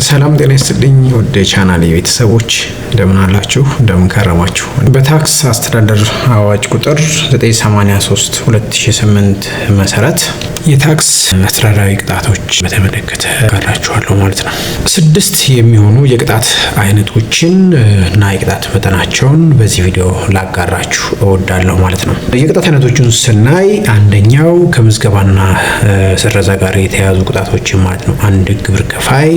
ሰላም ጤና ይስጥልኝ ወደ ቻናሌ ቤተሰቦች እንደምን አላችሁ እንደምን ከረማችሁ። በታክስ አስተዳደር አዋጅ ቁጥር 983/2008 መሰረት የታክስ አስተዳደራዊ ቅጣቶች በተመለከተ ጋራችኋለሁ ማለት ነው። 6 የሚሆኑ የቅጣት አይነቶችን እና የቅጣት መጠናቸውን በዚህ ቪዲዮ ላጋራችሁ እወዳለሁ ማለት ነው። የቅጣት አይነቶቹን ስናይ አንደኛው ከምዝገባና ስረዛ ጋር የተያያዙ ቅጣቶችን ማለት ነው። አንድ ግብር ከፋይ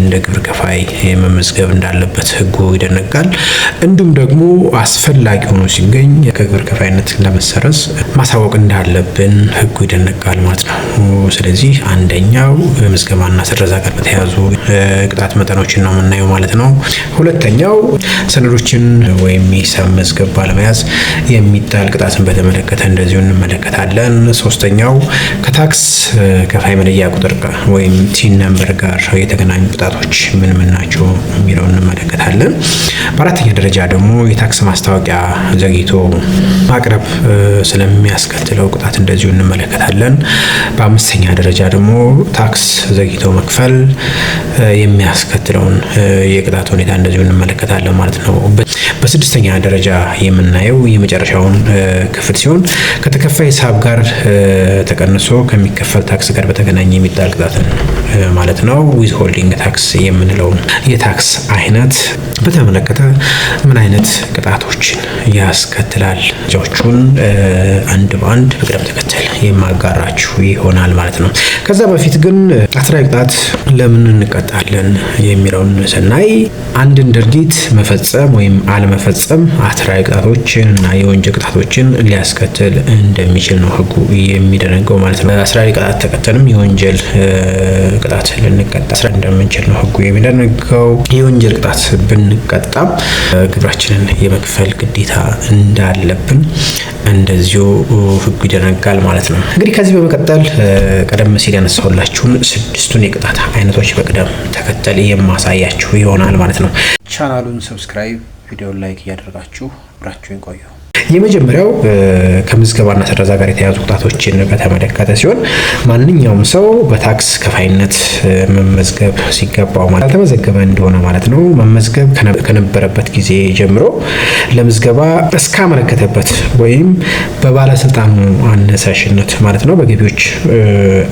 እንደ ግብር ከፋይ መመዝገብ እንዳለበት ሕጉ ይደነጋል። እንዲሁም ደግሞ አስፈላጊ ሆኖ ሲገኝ ከግብር ከፋይነት ለመሰረዝ ማሳወቅ እንዳለብን ሕጉ ይደነጋል ማለት ነው። ስለዚህ አንደኛው ምዝገባና ስረዛ ጋር በተያያዙ ቅጣት መጠኖችን ነው የምናየው ማለት ነው። ሁለተኛው ሰነዶችን ወይም ሂሳብ መዝገብ ባለመያዝ የሚጣል ቅጣትን በተመለከተ እንደዚሁ እንመለከታለን። ሶስተኛው ከታክስ ከፋይ መለያ ቁጥር ወይም ቲን ነምበር ጋር የተገናኙ ቅጣቶች ምን ናቸው የሚለውን እንመለከታለን። በአራተኛ ደረጃ ደግሞ የታክስ ማስታወቂያ ዘግይቶ ማቅረብ ስለሚያስከትለው ቅጣት እንደዚሁ እንመለከታለን። በአምስተኛ ደረጃ ደግሞ ታክስ ዘግይቶ መክፈል የሚያስከትለውን የቅጣት ሁኔታ እንደዚሁ እንመለከታለን ማለት ነው። በስድስተኛ ደረጃ የምናየው የመጨረሻውን ክፍል ሲሆን ከተከፋይ ሂሳብ ጋር ተቀንሶ ከሚከፈል ታክስ ጋር በተገናኘ የሚጣል ቅጣትን ማለት ነው። ዊዝ ሆልዲንግ ታክስ የምንለው የታክስ አይነት በተመለከተ ምን አይነት ቅጣቶችን ያስከትላል ጃዎቹን አንድ በአንድ በቅደም ተከተል የማጋራችሁ ይሆናል ማለት ነው። ከዛ በፊት ግን አስተዳደራዊ ቅጣት ለምን እንቀጣለን የሚለውን ስናይ አንድን ድርጊት መፈጸም ወይም አለመፈጸም አስተዳደራዊ ቅጣቶችን እና የወንጀል ቅጣቶችን ሊያስከትል እንደሚችል ነው ሕጉ የሚደነገው ማለት ነው። አስተዳደራዊ ቅጣት ተቀጥተንም የወንጀል ቅጣት ልንቀጣ እንደምንችል ነው ሕጉ የሚደነገው። የወንጀል ቅጣት ብንቀጣም ግብራችንን የመክፈል ግዴታ እንዳለብን እንደዚሁ ሕጉ ይደነጋል ማለት ነው። እንግዲህ ከዚህ በመቀጠል ቀደም ሲል ያነሳሁላችሁን 6ቱን የቅጣት አይነቶች በቅደም ተከተል የማሳያችሁ ይሆናል ማለት ነው። ቻናሉን ሰብስክራይብ፣ ቪዲዮን ላይክ እያደረጋችሁ አብራችሁን ቆዩ። የመጀመሪያው ከምዝገባና ስረዛ ጋር የተያዙ ቅጣቶችን በተመለከተ ሲሆን ማንኛውም ሰው በታክስ ከፋይነት መመዝገብ ሲገባው ማለት ያልተመዘገበ እንደሆነ ማለት ነው። መመዝገብ ከነበረበት ጊዜ ጀምሮ ለምዝገባ እስካመለከተበት ወይም በባለስልጣኑ አነሳሽነት ማለት ነው፣ በገቢዎች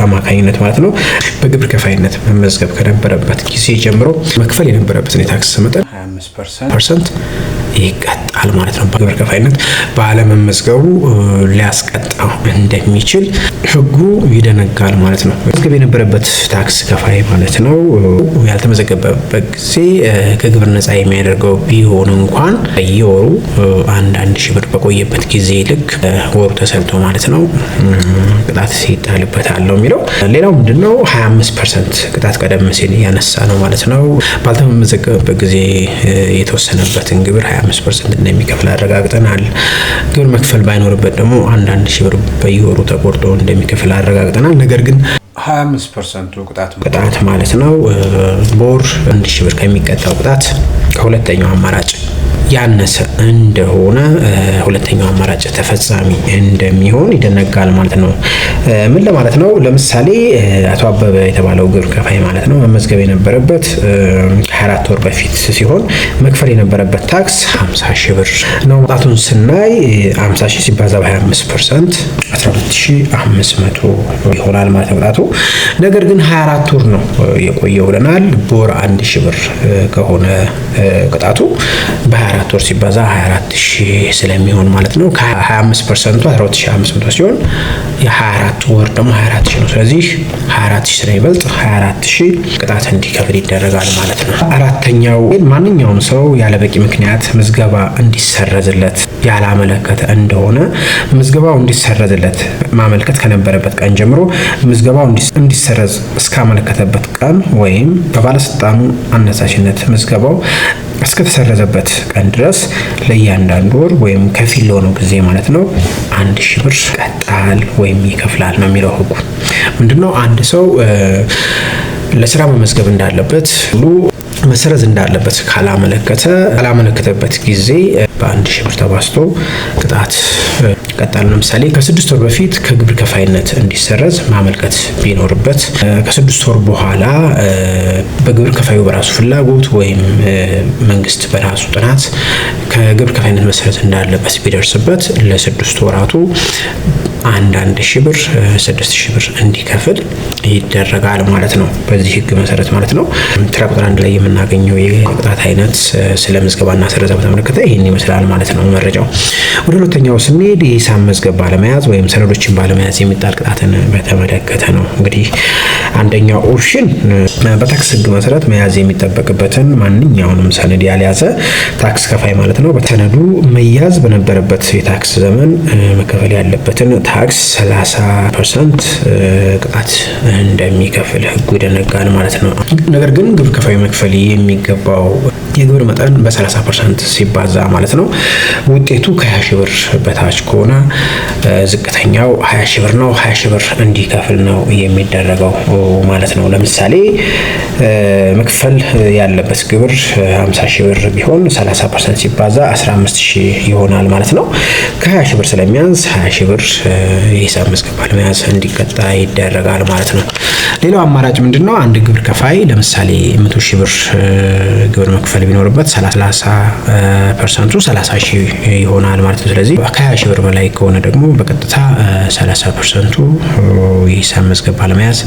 አማካኝነት ማለት ነው፣ በግብር ከፋይነት መመዝገብ ከነበረበት ጊዜ ጀምሮ መክፈል የነበረበትን የታክስ መጠን 25% ይቀጣል ማለት ነው። በግብር ከፋይነት ባለመመዝገቡ ሊያስቀጣው እንደሚችል ሕጉ ይደነጋል ማለት ነው። መዝገብ የነበረበት ታክስ ከፋይ ማለት ነው ያልተመዘገበበት ጊዜ ከግብር ነፃ የሚያደርገው ቢሆን እንኳን በየወሩ 1 ሺህ ብር በቆየበት ጊዜ ልክ ወሩ ተሰልቶ ማለት ነው ቅጣት ይጣልበታል ነው የሚለው። ሌላው ምንድነው 25% ቅጣት ቀደም ሲል ያነሳ ነው ማለት ነው። ባልተመዘገበበት ጊዜ የተወሰነበትን ግብር 25% እንደሚከፍል አረጋግጠናል። ግብር መክፈል ባይኖርበት ደግሞ 1 ሺህ ብር በየወሩ ተቆርጦ እንደሚከፍል አረጋግጠናል። ነገር ግን 25% ቅጣት ማለት ነው በወር 1 ሺህ ብር ከሚቀጣው ቅጣት ከሁለተኛው አማራጭ ያነሰ እንደሆነ ሁለተኛው አማራጭ ተፈጻሚ እንደሚሆን ይደነጋል ማለት ነው። ምን ለማለት ነው? ለምሳሌ አቶ አበበ የተባለው ግብር ከፋይ ማለት ነው መመዝገብ የነበረበት 24 ወር በፊት ሲሆን መክፈል የነበረበት ታክስ 50 ሺህ ብር ነው። ቅጣቱን ስናይ 50 ሺህ ሲባዛ በ25% 12500 ይሆናል ማለት ነው ቅጣቱ። ነገር ግን 24 ወር ነው የቆየው ብለናል። በወር 1 ሺህ ብር ከሆነ ቅጣቱ በ24 ወር ሲባዛ 24000 ስለሚሆን ማለት ነው ከ25% 12500 ሲሆን የ24 ወር ደግሞ 24000 ነው። ስለዚህ 24000 ስለሚበልጥ 24000 ቅጣት እንዲከፍል ይደረጋል ማለት ነው። አራተኛው ማንኛውም ሰው ያለበቂ ምክንያት ምዝገባ እንዲሰረዝለት ያላመለከተ እንደሆነ ምዝገባው እንዲሰረዝለት ማመልከት ከነበረበት ቀን ጀምሮ ምዝገባው እንዲሰረዝ እስካመለከተበት ቀን ወይም በባለስልጣኑ አነሳሽነት ምዝገባው እስከተሰረዘበት ቀን ድረስ ለእያንዳንዱ ወር ወይም ከፊል ለሆነው ጊዜ ማለት ነው 1000 ብር ይቀጣል ወይም ይከፍላል ነው የሚለው ሕጉ። ምንድነው አንድ ሰው ለስራ መመዝገብ እንዳለበት ሁሉ መሰረዝ እንዳለበት ካላመለከተበት ጊዜ በ1000 ብር ተባዝቶ ይቀጣል። ለምሳሌ ከ6 ወር በፊት ከግብር ከፋይነት እንዲሰረዝ ማመልከት ቢኖርበት ከ6 ወር በኋላ በግብር ከፋዩ በራሱ ፍላጎት ወይም መንግስት በራሱ ጥናት ከግብር ከፋይነት መሰረዝ እንዳለበት ቢደርስበት ለ6 ወራቱ 1,000 ብር 6,000 ብር እንዲከፍል ይደረጋል ማለት ነው። በዚህ ህግ መሰረት ማለት ነው። ተራ ቁጥር 1 ላይ የምናገኘው የቅጣት አይነት ስለ ምዝገባና ሰረዛ በተመለከተ ይህን ይመስላል ማለት ነው መረጃው። ወደ ሁለተኛው ስንሄድ የሂሳብ መዝገብ ባለመያዝ ወይም ሰነዶችን ባለመያዝ የሚጣል ቅጣትን በተመለከተ ነው። እንግዲህ አንደኛው ኦፕሽን በታክስ ህግ መሰረት መያዝ የሚጠበቅበትን ማንኛውንም ሰነድ ያልያዘ ታክስ ከፋይ ማለት ነው በሰነዱ መያዝ በነበረበት የታክስ ዘመን መከፈል ያለበትን ታክስ 30% ቅጣት እንደሚከፍል ህጉ ይደነጋል ማለት ነው። ነገር ግን ግብር ከፋዩ መክፈል የሚገባው የግብር መጠን በ30% ሲባዛ ማለት ነው ውጤቱ ከ20 ሺህ ብር በታች ከሆነ ዝቅተኛው 20 ሺህ ብር ነው። 20 ሺህ ብር እንዲከፍል ነው የሚደረገው ማለት ነው። ለምሳሌ መክፈል ያለበት ግብር 50 ሺህ ብር ቢሆን 30% ሲባዛ 15 ሺህ ይሆናል ማለት ነው። ከ20 ሺህ ብር ስለሚያንስ 20 ሺህ ብር የሂሳብ መዝገብ ባለመያዝ እንዲቀጣ ይደረጋል ማለት ነው። ሌላው አማራጭ ምንድነው? አንድ ግብር ከፋይ ለምሳሌ 100 ሺህ ብር ግብር መክፈል ቢኖርበት 30% 30 ሺህ ይሆናል ማለት ነው። ስለዚህ ከ20 ሺህ ብር በላይ ከሆነ ደግሞ በቀጥታ 30% የሂሳብ መዝገብ ባለመያዝ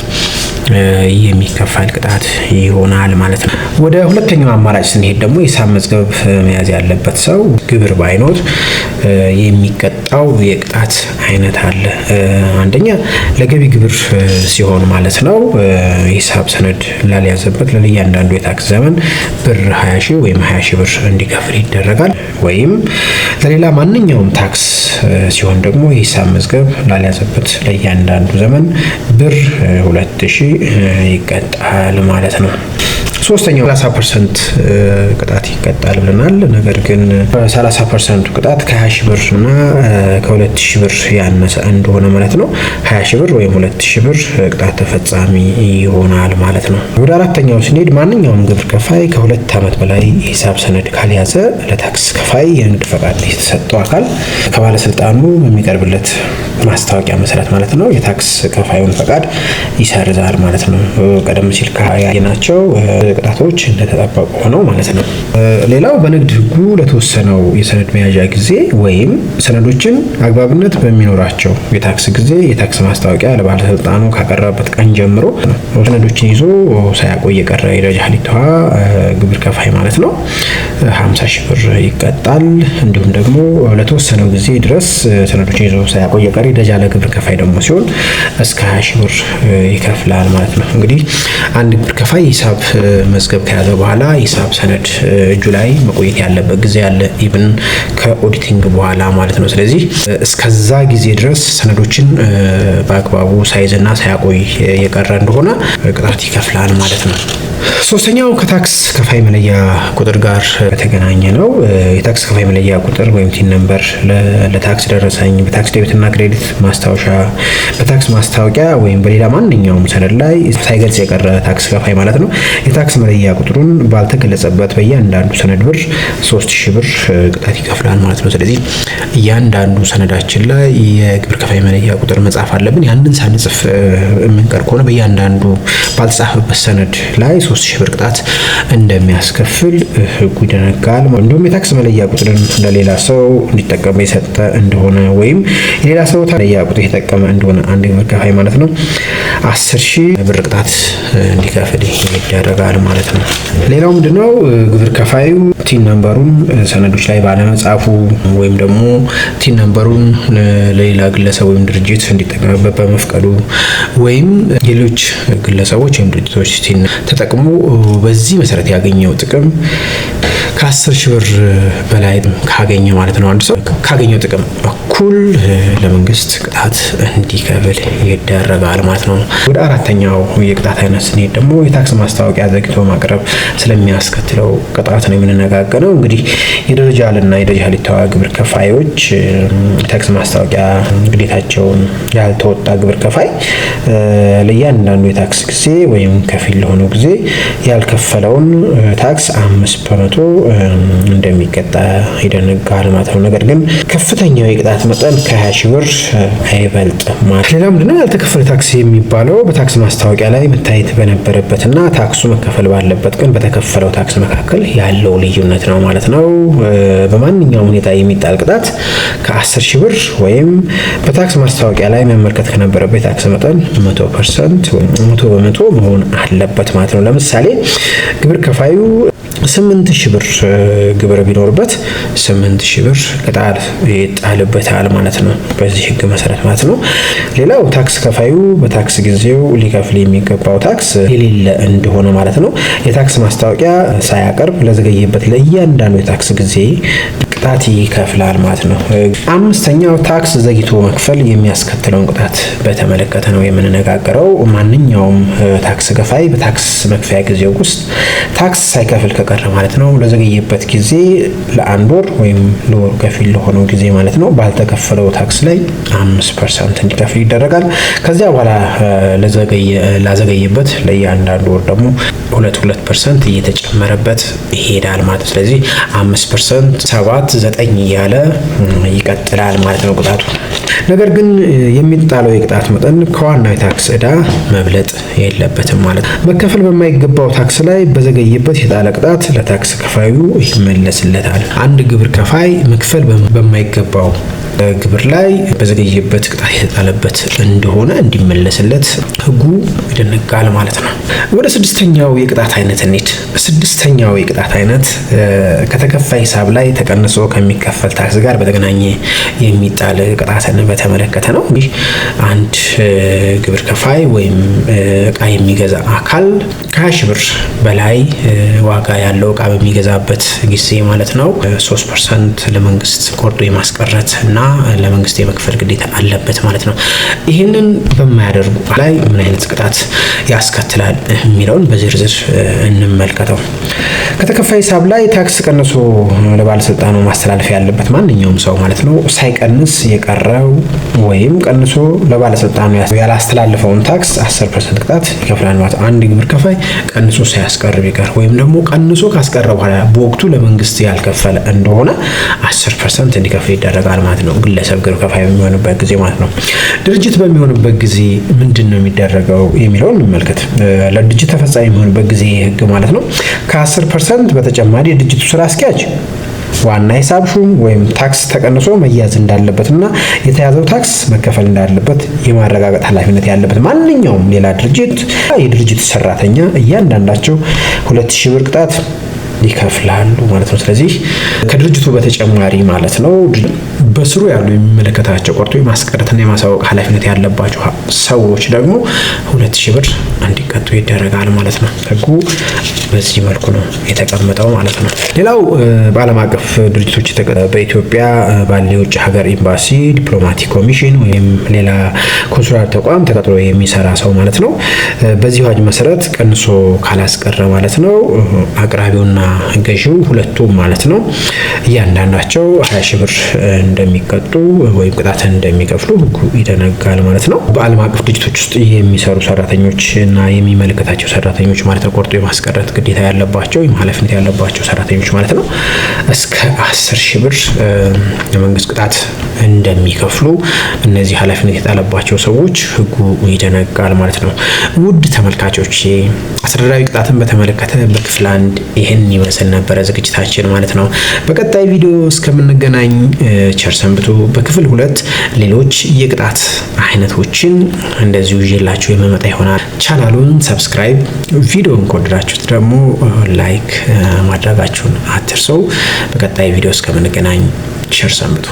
የሚከፈል ቅጣት ይሆናል ማለት ነው። ወደ ሁለተኛው አማራጭ ስንሄድ ደግሞ የሂሳብ መዝገብ መያዝ ያለበት ሰው ግብር ባይኖር የሚቀጣው የቅጣት አይነት አለ። አንደኛ ለገቢ ግብር ሲሆን ማለት ነው ሂሳብ ሰነድ ላልያዘበት ለእያንዳንዱ የታክስ ዘመን ብር 20 ሺህ ወይም 20 ሺህ ብር እንዲከፍል ይደረጋል። ወይም ለሌላ ማንኛውም ታክስ ሲሆን ደግሞ የሂሳብ መዝገብ ላልያዘበት ለእያንዳንዱ ዘመን ብር 2,000 ይቀጣል ማለት ነው። ሶስተኛው 30% ቅጣት ይቀጣል ብለናል። ነገር ግን 30% ቅጣት ከ20 ሺህ ብር እና ከ2,000 ብር ያነሰ እንደሆነ ማለት ነው 20 ሺህ ብር ወይም 2,000 ብር ቅጣት ተፈጻሚ ይሆናል ማለት ነው። ወደ አራተኛው ስንሄድ ማንኛውም ግብር ከፋይ ከ2 ዓመት በላይ የሂሳብ ሰነድ ካልያዘ ለታክስ ከፋይ የንግድ ፈቃድ የተሰጠው አካል ከባለስልጣኑ በሚቀርብለት ማስታወቂያ መሰረት ማለት ነው የታክስ ከፋዩን ፈቃድ ይሰርዛል ማለት ነው። ቀደም ሲል ካየናቸው ቅጣቶች እንደተጠበቁ ሆነው ማለት ነው። ሌላው በንግድ ህጉ ለተወሰነው የሰነድ መያዣ ጊዜ ወይም ሰነዶችን አግባብነት በሚኖራቸው የታክስ ጊዜ የታክስ ማስታወቂያ ለባለስልጣኑ ካቀረበበት ቀን ጀምሮ ሰነዶችን ይዞ ሳያቆይ የቀረ የደረጃ ሀሊታዋ ግብር ከፋይ ማለት ነው 50 ሺህ ብር ይቀጣል። እንዲሁም ደግሞ ለተወሰነው ጊዜ ድረስ ሰነዶችን ይዞ ሳያቆይ የቀረ የደረጃ ለግብር ከፋይ ደግሞ ሲሆን እስከ 20 ሺህ ብር ይከፍላል ማለት ነው። እንግዲህ አንድ ግብር ከፋይ ሂሳብ መዝገብ ከያዘ በኋላ ሂሳብ ሰነድ እጁ ላይ መቆየት ያለበት ጊዜ ያለ ኢቭን ከኦዲቲንግ በኋላ ማለት ነው። ስለዚህ እስከዛ ጊዜ ድረስ ሰነዶችን በአግባቡ ሳይዝና ሳያቆይ የቀረ እንደሆነ ቅጣት ይከፍላል ማለት ነው። ሶስተኛው ከታክስ ከፋይ መለያ ቁጥር ጋር በተገናኘ ነው። የታክስ ከፋይ መለያ ቁጥር ወይም ቲን ነምበር ለታክስ ደረሰኝ፣ በታክስ ዴቢትና ክሬዲት ማስታወሻ፣ በታክስ ማስታወቂያ ወይም በሌላ ማንኛውም ሰነድ ላይ ሳይገልጽ የቀረ ታክስ ከፋይ ማለት ነው የታክስ መለያ ቁጥሩን ባልተገለጸበት በእያንዳንዱ ሰነድ ብር 3,000 ብር ቅጣት ይከፍላል ማለት ነው። ስለዚህ እያንዳንዱ ሰነዳችን ላይ የግብር ከፋይ መለያ ቁጥር መጻፍ አለብን። ያንን ሳንጽፍ የምንቀር ከሆነ በእያንዳንዱ ባልተጻፈበት ሰነድ ላይ 3,000 ብር ቅጣት እንደሚያስከፍል ህጉ ይደነጋል። እንዲሁም የታክስ መለያ ቁጥርን ለሌላ ሰው እንዲጠቀም የሰጠ እንደሆነ ወይም የሌላ ሰው መለያ ቁጥር የተጠቀመ እንደሆነ አንድ ግብር ከፋይ ማለት ነው 10,000 ብር ቅጣት እንዲከፍል ይደረጋል ማለት ነው። ሌላው ምንድነው? ግብር ከፋዩ ቲን ነምበሩን ሰነዶች ላይ ባለመጻፉ ወይም ደግሞ ቲን ነምበሩን ለሌላ ግለሰብ ወይም ድርጅት እንዲጠቀምበት በመፍቀዱ ወይም ሌሎች ግለሰቦች ወይም ድርጅቶች ቲን ተጠቅሞ በዚህ መሰረት ያገኘው ጥቅም ከ10,000 ብር በላይ ካገኘ ማለት ነው አንድ ሰው ካገኘው ጥቅም እኩል ለመንግስት ቅጣት እንዲከፍል ይደረጋል ማለት ነው። ወደ አራተኛው የቅጣት አይነት ስንሄድ ደግሞ የታክስ ማስታወቂያ ዘግይቶ ማቅረብ ስለሚያስከትለው ቅጣት ነው የምንነጋገረው። እንግዲህ የደረጃ ልና የደረጃ ሀሊታዋ ግብር ከፋዮች የታክስ ማስታወቂያ ግዴታቸውን ያልተወጣ ግብር ከፋይ ለእያንዳንዱ የታክስ ጊዜ ወይም ከፊል ለሆነው ጊዜ ያልከፈለውን ታክስ 5% እንደሚቀጣ ይደነጋል ማለት ነው። ነገር ግን ከፍተኛው የቅጣት የቅጣት መጠን ከ20 ሺህ ብር አይበልጥም ማለት። ሌላ ምንድነው ያልተከፈለ ታክስ የሚባለው በታክስ ማስታወቂያ ላይ መታየት በነበረበትና ታክሱ መከፈል ባለበት ግን በተከፈለው ታክስ መካከል ያለው ልዩነት ነው ማለት ነው። በማንኛውም ሁኔታ የሚጣል ቅጣት ከ10 ሺህ ብር ወይም በታክስ ማስታወቂያ ላይ መመልከት ከነበረበት የታክስ መጠን 100% ወይም 100% መሆን አለበት ማለት ነው። ለምሳሌ ግብር ከፋዩ 8000 ብር ግብር ቢኖርበት 8000 ብር ቅጣት ይጣልበታል ማለት ነው፣ በዚህ ህግ መሰረት ማለት ነው። ሌላው ታክስ ከፋዩ በታክስ ጊዜው ሊከፍል የሚገባው ታክስ የሌለ እንደሆነ ማለት ነው የታክስ ማስታወቂያ ሳያቀርብ ለዘገየበት ለእያንዳንዱ የታክስ ጊዜ ቅጣት ይከፍላል ማለት ነው። አምስተኛው ታክስ ዘግይቶ መክፈል የሚያስከትለውን ቅጣት በተመለከተ ነው የምንነጋገረው። ማንኛውም ታክስ ከፋይ በታክስ መክፈያ ጊዜው ውስጥ ታክስ ሳይከፍል ከቀረ ማለት ነው ለዘገየበት ጊዜ ለ1 ወር ወይም ለወር ከፊል ለሆነው ጊዜ ማለት ነው ባልተከፈለው ታክስ ላይ 5% እንዲከፍል ይደረጋል። ከዚያ በኋላ ላዘገየበት ለእያንዳንዱ ወር ደግሞ 2% እየተጨመረበት ይሄዳል ማለት ነው። ስለዚህ 5%፣ 7፣ 9 እያለ ይቀጥላል ማለት ነው ቅጣቱ። ነገር ግን የሚጣለው የቅጣት መጠን ከዋናው የታክስ ዕዳ መብለጥ የለበትም ማለት ነው። መከፈል በማይገባው ታክስ ላይ በዘገየበት የጣለ ቅጣት ለታክስ ከፋዩ ይመለስለታል። አንድ ግብር ከፋይ መክፈል በማይገባው ግብር ላይ በዘገየበት ቅጣት የተጣለበት እንደሆነ እንዲመለስለት ህጉ ይደነጋል ማለት ነው። ወደ ስድስተኛው የቅጣት አይነት እንሂድ። ስድስተኛው የቅጣት አይነት ከተከፋይ ሂሳብ ላይ ተቀንሶ ከሚከፈል ታክስ ጋር በተገናኘ የሚጣል ቅጣትን በተመለከተ ነው። እንግዲህ አንድ ግብር ከፋይ ወይም እቃ የሚገዛ አካል ከ20 ሺህ ብር በላይ ዋጋ ያለው እቃ በሚገዛበት ጊዜ ማለት ነው 3% ለመንግስት ቆርጦ የማስቀረት እና ለመንግስት የመክፈል ግዴታ አለበት ማለት ነው። ይህንን በማያደርጉ ላይ ምን አይነት ቅጣት ያስከትላል የሚለውን በዝርዝር እንመልከተው። ከተከፋይ ሂሳብ ላይ ታክስ ቀንሶ ለባለስልጣኑ ማስተላለፍ ያለበት ማንኛውም ሰው ማለት ነው ሳይቀንስ የቀረው ወይም ቀንሶ ለባለስልጣኑ ያላስተላለፈውን ታክስ 10% ቅጣት ይከፍላል ማለት ነው። አንድ ግብር ከፋይ ቀንሶ ሳያስቀርብ ይቀር ወይም ደግሞ ቀንሶ ካስቀረ በኋላ በወቅቱ ለመንግስት ያልከፈለ እንደሆነ 10% እንዲከፍል ይደረጋል ማለት ነው። ግለሰብ ግብር ከፋይ በሚሆንበት ጊዜ ማለት ነው። ድርጅት በሚሆንበት ጊዜ ምንድን ነው የሚደረገው የሚለውን እንመልከት። ለድርጅት ተፈጻሚ የሚሆንበት ጊዜ ህግ ማለት ነው ከ10% በተጨማሪ የድርጅቱ ስራ አስኪያጅ ዋና ሂሳብ ሹም ወይም ታክስ ተቀንሶ መያዝ እንዳለበትና የተያዘው ታክስ መከፈል እንዳለበት የማረጋገጥ ኃላፊነት ያለበት ማንኛውም ሌላ ድርጅት የድርጅት ሰራተኛ እያንዳንዳቸው 2000 ብር ቅጣት ይከፍላሉ ማለት ነው። ስለዚህ ከድርጅቱ በተጨማሪ ማለት ነው በስሩ ያሉ የሚመለከታቸው ቆርጦ የማስቀረትና የማሳወቅ ኃላፊነት ያለባቸው ሰዎች ደግሞ 2000 ብር እንዲቀጡ ይደረጋል ማለት ነው። ህጉ በዚህ መልኩ ነው የተቀመጠው ማለት ነው። ሌላው በዓለም አቀፍ ድርጅቶች በኢትዮጵያ ባለ የውጭ ሀገር ኤምባሲ፣ ዲፕሎማቲክ ኮሚሽን ወይም ሌላ ኮንሱላር ተቋም ተቀጥሮ የሚሰራ ሰው ማለት ነው በዚህ አዋጅ መሰረት ቀንሶ ካላስቀረ ማለት ነው አቅራቢውና ገዢው ሁለቱም ማለት ነው እያንዳንዳቸው 20 ሺህ ብር እንደሚቀጡ ወይም ቅጣት እንደሚከፍሉ ህጉ ይደነጋል ማለት ነው። በዓለም አቀፍ ድርጅቶች ውስጥ የሚሰሩ ሰራተኞች እና የሚመለከታቸው ሰራተኞች ማለት ነው ቆርጦ የማስቀረት ግዴታ ያለባቸው ወይም ኃላፊነት ያለባቸው ሰራተኞች ማለት ነው እስከ 10 ሺህ ብር የመንግስት ቅጣት እንደሚከፍሉ እነዚህ ኃላፊነት የጣለባቸው ሰዎች ህጉ ይደነጋል ማለት ነው። ውድ ተመልካቾች አስተዳደራዊ ቅጣትን በተመለከተ በክፍል 1 ይህን ይመስል ነበረ ዝግጅታችን ማለት ነው። በቀጣይ ቪዲዮ እስከምንገናኝ ቸር ሰንብቱ። በክፍል 2 ሌሎች የቅጣት አይነቶችን እንደዚሁ ይዤላችሁ የመመጣ ይሆናል። ቻናሉን ሰብስክራይብ፣ ቪዲዮን ከወደዳችሁት ደግሞ ላይክ ማድረጋችሁን አትርሱ። በቀጣይ ቪዲዮ እስከምንገናኝ ቸር ሰንብቱ።